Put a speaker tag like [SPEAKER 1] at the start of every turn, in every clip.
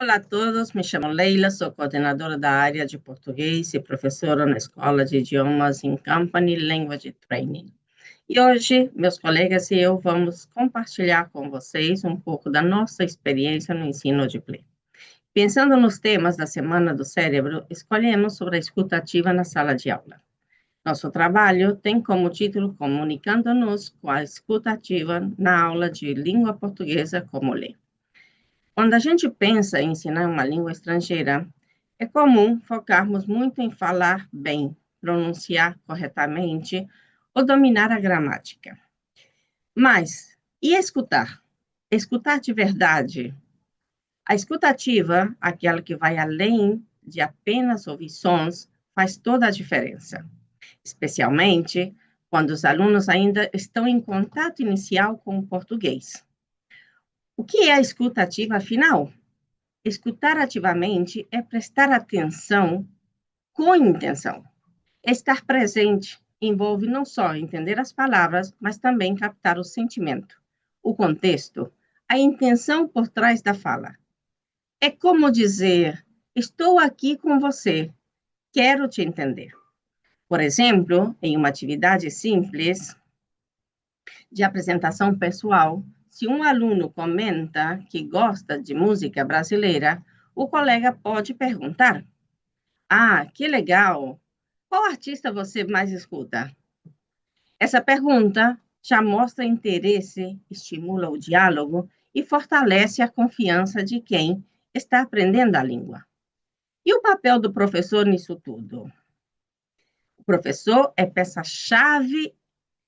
[SPEAKER 1] Olá a todos, me chamo Leila, sou coordenadora da área de português e professora na Escola de Idiomas in Company Language Training. E hoje, meus colegas e eu vamos compartilhar com vocês um pouco da nossa experiência no ensino de Play. Pensando nos temas da Semana do Cérebro, escolhemos sobre a escuta ativa na sala de aula. Nosso trabalho tem como título Comunicando-nos com a escuta ativa na aula de língua portuguesa como lê. Quando a gente pensa em ensinar uma língua estrangeira, é comum focarmos muito em falar bem, pronunciar corretamente ou dominar a gramática. Mas, e escutar? Escutar de verdade? A escuta ativa, aquela que vai além de apenas ouvir sons, faz toda a diferença, especialmente quando os alunos ainda estão em contato inicial com o português. O que é a escuta ativa, afinal? Escutar ativamente é prestar atenção com intenção. Estar presente envolve não só entender as palavras, mas também captar o sentimento, o contexto, a intenção por trás da fala. É como dizer: estou aqui com você, quero te entender. Por exemplo, em uma atividade simples de apresentação pessoal, se um aluno comenta que gosta de música brasileira, o colega pode perguntar: ah, que legal! Qual artista você mais escuta? Essa pergunta já mostra interesse, estimula o diálogo e fortalece a confiança de quem está aprendendo a língua. E o papel do professor nisso tudo? O professor é peça-chave,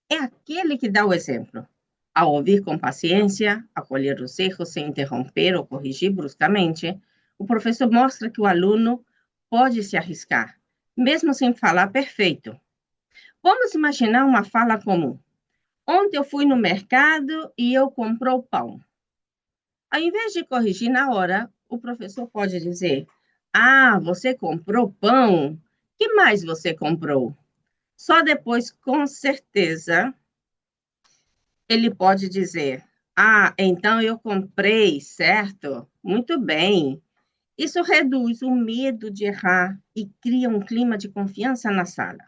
[SPEAKER 1] é aquele que dá o exemplo. Ao ouvir com paciência, acolher os erros sem interromper ou corrigir bruscamente, o professor mostra que o aluno pode se arriscar, mesmo sem falar perfeito. Vamos imaginar uma fala comum. Ontem eu fui no mercado e eu comprei pão. Ao invés de corrigir na hora, o professor pode dizer: ah, você comprou pão? Que mais você comprou? Só depois, com certeza, ele pode dizer: ah, então eu comprei, certo? Muito bem. Isso reduz o medo de errar e cria um clima de confiança na sala.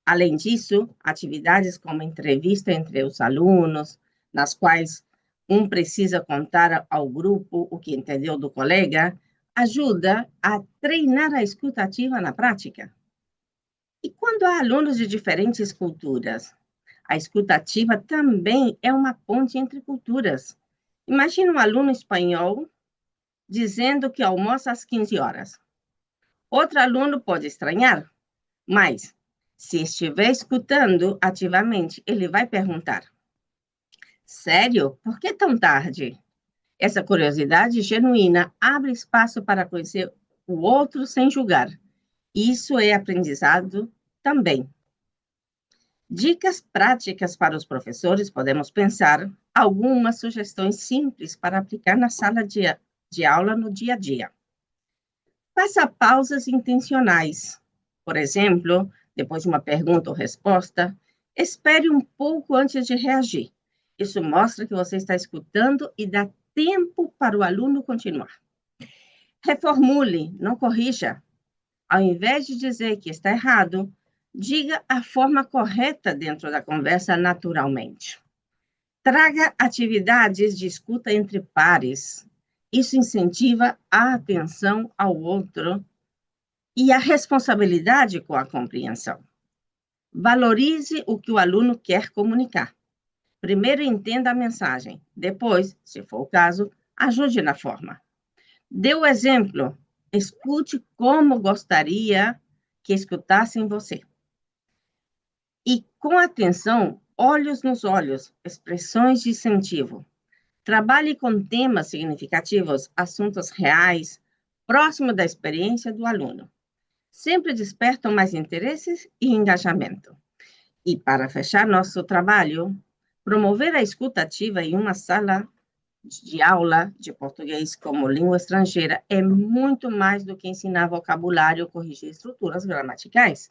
[SPEAKER 1] Além disso, atividades como entrevista entre os alunos, nas quais um precisa contar ao grupo o que entendeu do colega, ajuda a treinar a escuta ativa na prática. E quando há alunos de diferentes culturas, a escuta ativa também é uma ponte entre culturas. Imagina um aluno espanhol dizendo que almoça às 15 horas. Outro aluno pode estranhar, mas se estiver escutando ativamente, ele vai perguntar: sério? Por que tão tarde? Essa curiosidade genuína abre espaço para conhecer o outro sem julgar. Isso é aprendizado também. Dicas práticas para os professores, podemos pensar algumas sugestões simples para aplicar na sala de aula no dia a dia. Faça pausas intencionais. Por exemplo, depois de uma pergunta ou resposta, espere um pouco antes de reagir. Isso mostra que você está escutando e dá tempo para o aluno continuar. Reformule, não corrija. Ao invés de dizer que está errado, diga a forma correta dentro da conversa naturalmente. Traga atividades de escuta entre pares. Isso incentiva a atenção ao outro e a responsabilidade com a compreensão. Valorize o que o aluno quer comunicar. Primeiro entenda a mensagem, depois, se for o caso, ajude na forma. Dê o exemplo, escute como gostaria que escutassem você. E com atenção, olhos nos olhos, expressões de incentivo. Trabalhe com temas significativos, assuntos reais, próximo da experiência do aluno. Sempre despertam mais interesses e engajamento. E para fechar nosso trabalho, promover a escuta ativa em uma sala de aula de português como língua estrangeira é muito mais do que ensinar vocabulário ou corrigir estruturas gramaticais.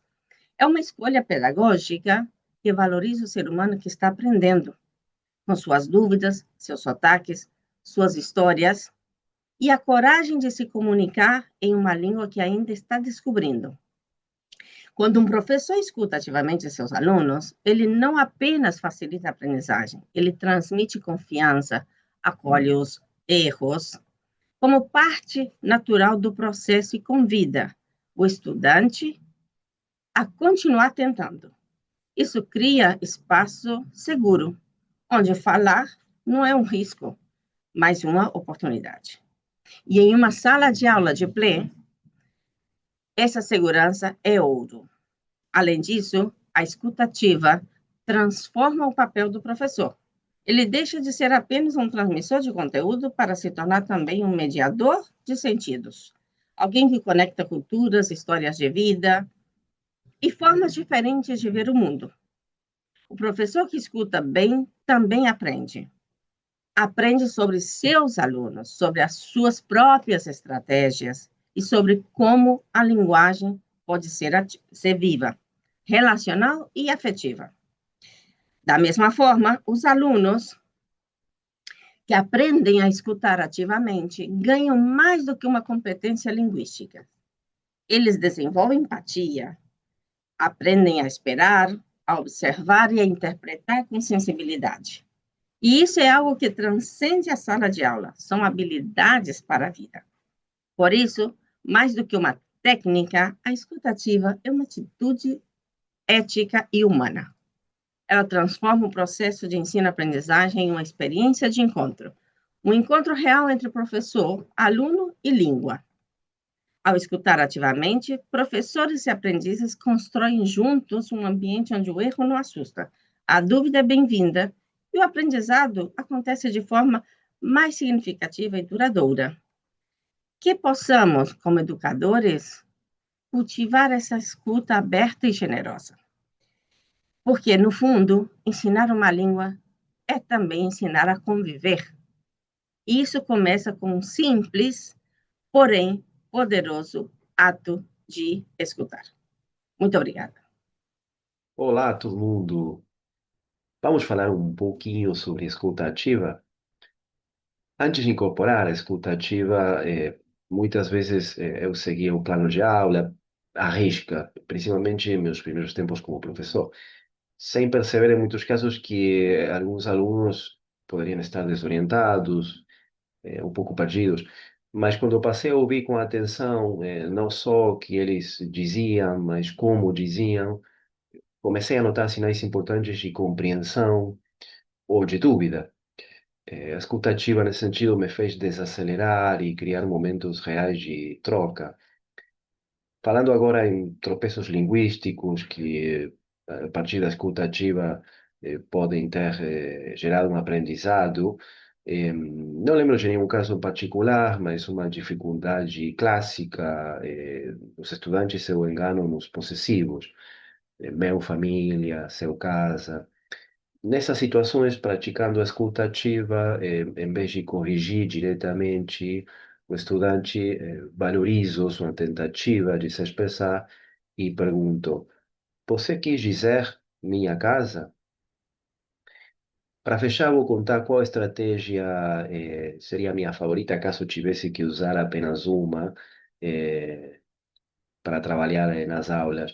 [SPEAKER 1] É uma escolha pedagógica que valoriza o ser humano que está aprendendo, com suas dúvidas, seus sotaques, suas histórias. e a coragem de se comunicar em uma língua que ainda está descobrindo. Quando um professor escuta ativamente seus alunos, ele não apenas facilita a aprendizagem, ele transmite confiança, acolhe os erros como parte natural do processo e convida o estudante a continuar tentando. Isso cria espaço seguro, onde falar não é um risco, mas uma oportunidade. E em uma sala de aula de play, essa segurança é ouro. Além disso, a escutativa transforma o papel do professor. Ele deixa de ser apenas um transmissor de conteúdo para se tornar também um mediador de sentidos. Alguém que conecta culturas, histórias de vida e formas diferentes de ver o mundo. O professor que escuta bem também aprende. Aprende sobre seus alunos, sobre as suas próprias estratégias e sobre como a linguagem pode ser viva, relacional e afetiva. Da mesma forma, os alunos que aprendem a escutar ativamente ganham mais do que uma competência linguística. Eles desenvolvem empatia, aprendem a esperar, a observar e a interpretar com sensibilidade. E isso é algo que transcende a sala de aula, são habilidades para a vida. Por isso, mais do que uma técnica, a escutativa é uma atitude ética e humana. Ela transforma o processo de ensino-aprendizagem em uma experiência de encontro. Um encontro real entre professor, aluno e língua. Ao escutar ativamente, professores e aprendizes constroem juntos um ambiente onde o erro não assusta, a dúvida é bem-vinda e o aprendizado acontece de forma mais significativa e duradoura. Que possamos, como educadores, cultivar essa escuta aberta e generosa. Porque, no fundo, ensinar uma língua é também ensinar a conviver. E isso começa com um simples, porém poderoso ato de escutar. Muito obrigada.
[SPEAKER 2] Olá, todo mundo. Vamos falar um pouquinho sobre escuta ativa. Antes de incorporar a escuta ativa, muitas vezes eu seguia o plano de aula à risca, principalmente em meus primeiros tempos como professor, sem perceber em muitos casos que alguns alunos poderiam estar desorientados, um pouco perdidos. Mas quando eu passei a ouvir com atenção, não só o que eles diziam, mas como diziam, comecei a notar sinais importantes de compreensão ou de dúvida. A escutativa, nesse sentido, me fez desacelerar e criar momentos reais de troca. Falando agora em tropeços linguísticos que, a partir da escutativa, podem ter gerado um aprendizado, não lembro de nenhum caso em particular, mas uma dificuldade clássica dos estudantes é o engano nos possessivos. Meu, família, seu, casa. Nessas situações, praticando a escuta ativa, em vez de corrigir diretamente, o estudante valoriza sua tentativa de se expressar e perguntou: Você quis dizer minha casa? Para fechar, vou contar qual estratégia seria a minha favorita caso tivesse que usar apenas uma para trabalhar nas aulas,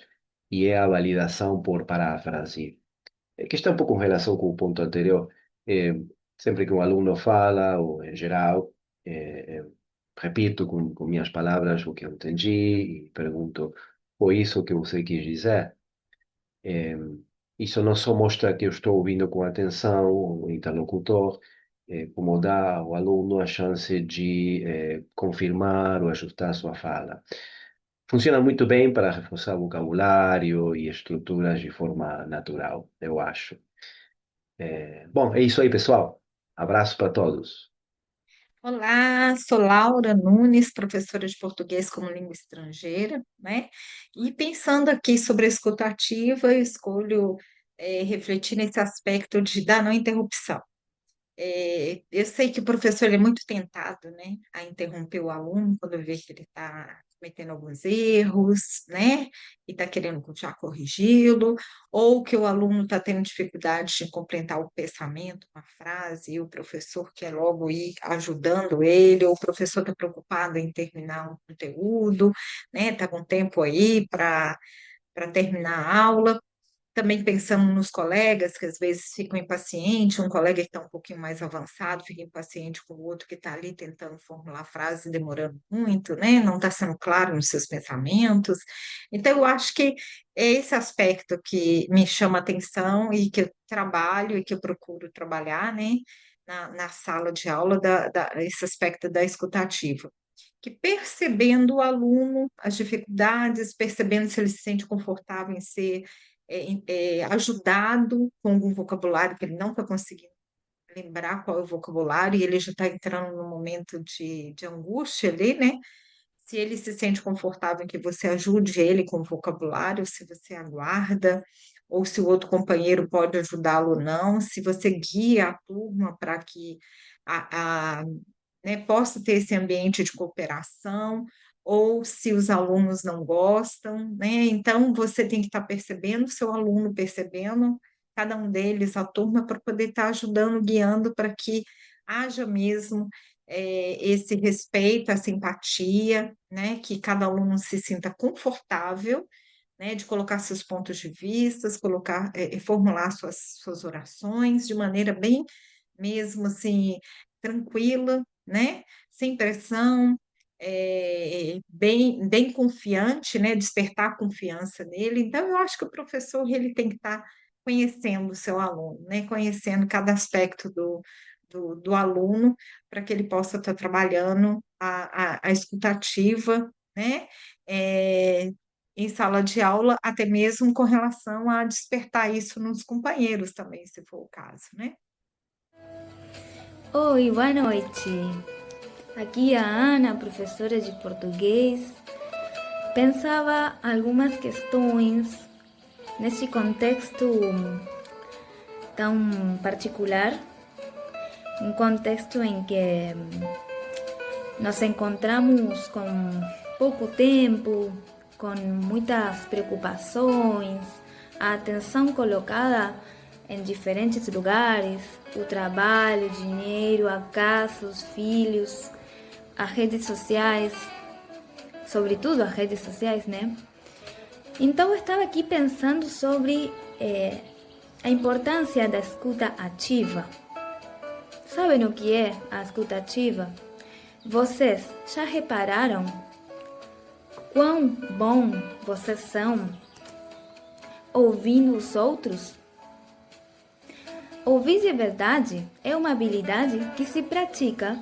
[SPEAKER 2] e é a validação por paráfrase. Que está um pouco em relação com o ponto anterior. Eh, Sempre que um aluno fala, ou em geral, repito com minhas palavras o que eu entendi e pergunto: foi isso que você quis dizer? Eh, Isso não só mostra que eu estou ouvindo com atenção o interlocutor, como dá ao aluno a chance de confirmar ou ajustar sua fala. Funciona muito bem para reforçar vocabulário e estruturas de forma natural, eu acho. Bom, é isso aí, pessoal. Abraço para todos.
[SPEAKER 3] Olá, sou Laura Nunes, professora de português como língua estrangeira, né? E pensando aqui sobre a escuta ativa, eu escolho refletir nesse aspecto da não interrupção. Eu sei que o professor ele é muito tentado, né, a interromper o aluno quando vê que ele está cometendo alguns erros, né? E está querendo já corrigi-lo, ou que o aluno está tendo dificuldade de completar o pensamento, uma frase, e o professor quer logo ir ajudando ele, ou o professor está preocupado em terminar um conteúdo, né? Está com tempo aí para terminar a aula. Também pensando nos colegas que às vezes ficam impacientes, um colega que está um pouquinho mais avançado fica impaciente com o outro que está ali tentando formular a frase, demorando muito, né? Não está sendo claro nos seus pensamentos. Então, eu acho que é esse aspecto que me chama a atenção e que eu trabalho e que eu procuro trabalhar, né? Na sala de aula, esse aspecto da escutativa. Que percebendo o aluno, as dificuldades, percebendo se ele se sente confortável em ser ajudado com algum vocabulário que ele não está conseguindo lembrar qual é o vocabulário e ele já está entrando num momento de angústia ali, né? Se ele se sente confortável em que você ajude ele com o vocabulário, se você aguarda, ou se o outro companheiro pode ajudá-lo ou não, se você guia a turma para que né, possa ter esse ambiente de cooperação, ou se os alunos não gostam, né? Então, você tem que estar percebendo, o seu aluno percebendo, cada um deles, a turma, para poder estar ajudando, guiando para que haja mesmo esse respeito, essa empatia, né? Que cada aluno se sinta confortável, né? De colocar seus pontos de vista, colocar, formular suas orações de maneira bem mesmo assim, tranquila, né? Sem pressão, bem confiante, né? Despertar a confiança nele. Então, eu acho que o professor ele tem que estar conhecendo o seu aluno, né? Conhecendo cada aspecto do aluno, para que ele possa estar trabalhando a escutativa, né? É, em sala de aula, até mesmo com relação a despertar isso nos companheiros também, se for o caso, né?
[SPEAKER 4] Oi, boa noite. Aqui a Ana, professora de português. Pensava algumas questões nesse contexto tão particular, um contexto em que nos encontramos com pouco tempo, com muitas preocupações, a atenção colocada em diferentes lugares, o trabalho, o dinheiro, a casa, os filhos, as redes sociais, sobretudo as redes sociais, né? Então eu estava aqui pensando sobre a importância da escuta ativa. Sabem o que é a escuta ativa? Vocês já repararam quão bom vocês são ouvindo os outros? Ouvir de verdade é uma habilidade que se pratica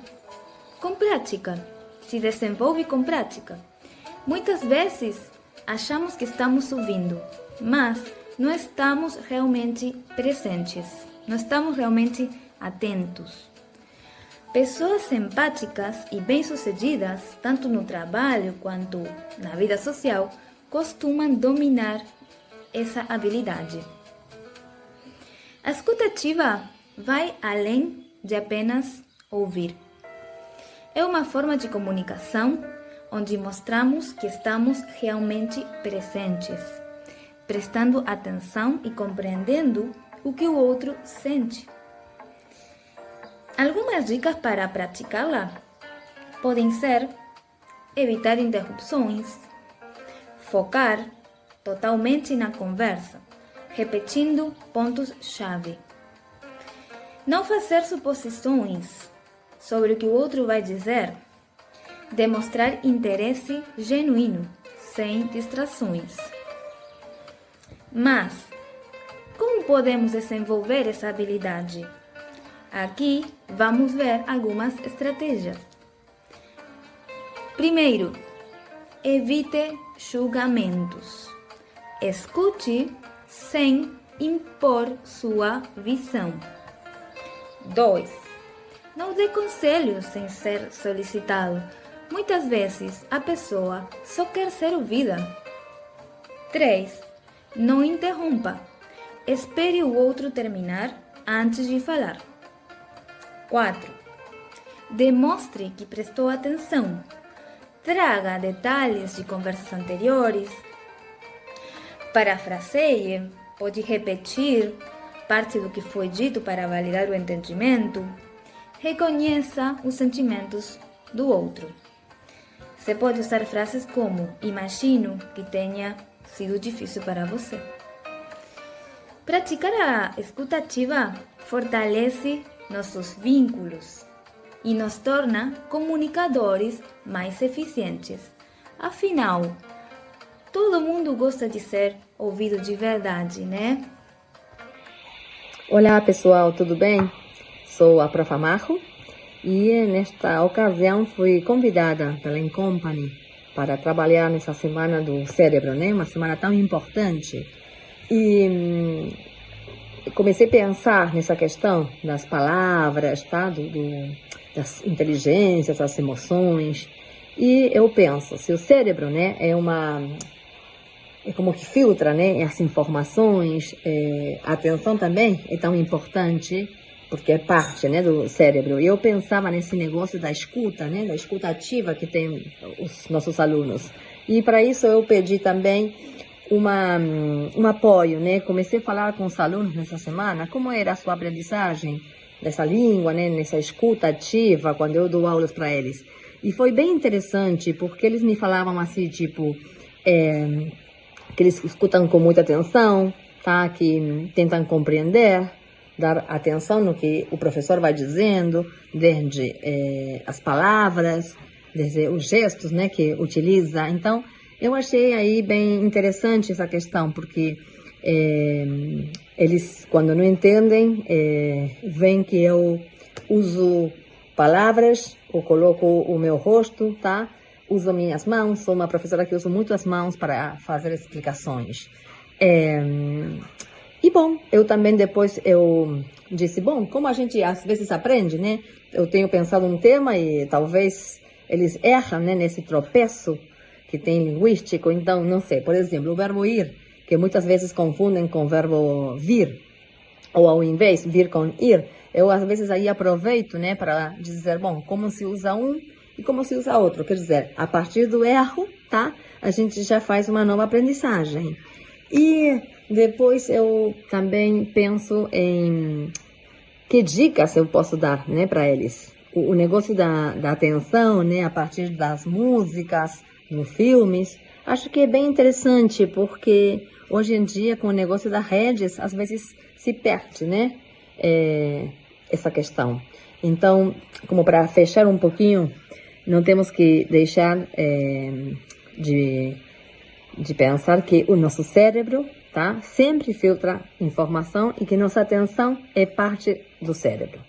[SPEAKER 4] com prática, se desenvolve com prática. Muitas vezes achamos que estamos ouvindo, mas não estamos realmente presentes, não estamos realmente atentos. Pessoas empáticas e bem-sucedidas, tanto no trabalho quanto na vida social, costumam dominar essa habilidade. A escuta ativa vai além de apenas ouvir. É uma forma de comunicação onde mostramos que estamos realmente presentes, prestando atenção e compreendendo o que o outro sente. Algumas dicas para praticá-la podem ser evitar interrupções, focar totalmente na conversa, repetindo pontos-chave. Não fazer suposições sobre o que o outro vai dizer. Demonstrar interesse genuíno, sem distrações. Mas, como podemos desenvolver essa habilidade? Aqui vamos ver algumas estratégias. Primeiro, evite julgamentos. Escute sem impor sua visão. 2. Não dê conselhos sem ser solicitado. Muitas vezes a pessoa só quer ser ouvida. 3. Não interrompa. Espere o outro terminar antes de falar. 4. Demonstre que prestou atenção. traga detalhes de conversas anteriores, parafraseie, pode repetir parte do que foi dito para validar o entendimento, reconheça os sentimentos do outro. Você pode usar frases como: imagino que tenha sido difícil para você. Praticar a escuta ativa fortalece nossos vínculos e nos torna comunicadores mais eficientes. Afinal, todo mundo gosta de ser ouvido de verdade, né?
[SPEAKER 5] Olá pessoal, tudo bem? Sou a Prof. Amarro e nesta ocasião fui convidada pela Incompany para trabalhar nessa semana do cérebro, né? Uma semana tão importante. E comecei a pensar nessa questão das palavras, tá? Das inteligências, das emoções. E eu penso, se o cérebro, né, é como que filtra, né, as informações, a atenção também é tão importante, porque é parte, né, do cérebro. E eu pensava nesse negócio da escuta, né, da escuta ativa que tem os nossos alunos. E para isso eu pedi também um apoio, né? Comecei a falar com os alunos nessa semana como era a sua aprendizagem dessa língua, né, nessa escuta ativa, quando eu dou aulas para eles. E foi bem interessante, porque eles me falavam assim, tipo, que eles escutam com muita atenção, tá? Que tentam compreender, dar atenção no que o professor vai dizendo, desde as palavras, desde os gestos, né, que utiliza. Então, eu achei aí bem interessante essa questão, porque eles, quando não entendem, veem que eu uso palavras, ou coloco o meu rosto, tá? Uso minhas mãos, sou uma professora que uso muito as mãos para fazer explicações. E bom, eu também depois eu disse, bom, como a gente às vezes aprende, né? Eu tenho pensado um tema e talvez eles erram, né, nesse tropeço que tem linguístico, então, não sei, por exemplo, o verbo ir, que muitas vezes confundem com o verbo vir, ou ao invés, vir com ir, eu às vezes aí aproveito, né, para dizer, bom, como se usa um e como se usa outro, quer dizer, a partir do erro, tá, a gente já faz uma nova aprendizagem. E depois eu também penso em que dicas eu posso dar, né, para eles. O negócio da atenção, né, a partir das músicas, nos filmes, acho que é bem interessante, porque hoje em dia, com o negócio das redes, às vezes se perde, né, essa questão. Então, como para fechar um pouquinho, não temos que deixar de pensar que o nosso cérebro, tá, sempre filtra informação e que nossa atenção é parte do cérebro.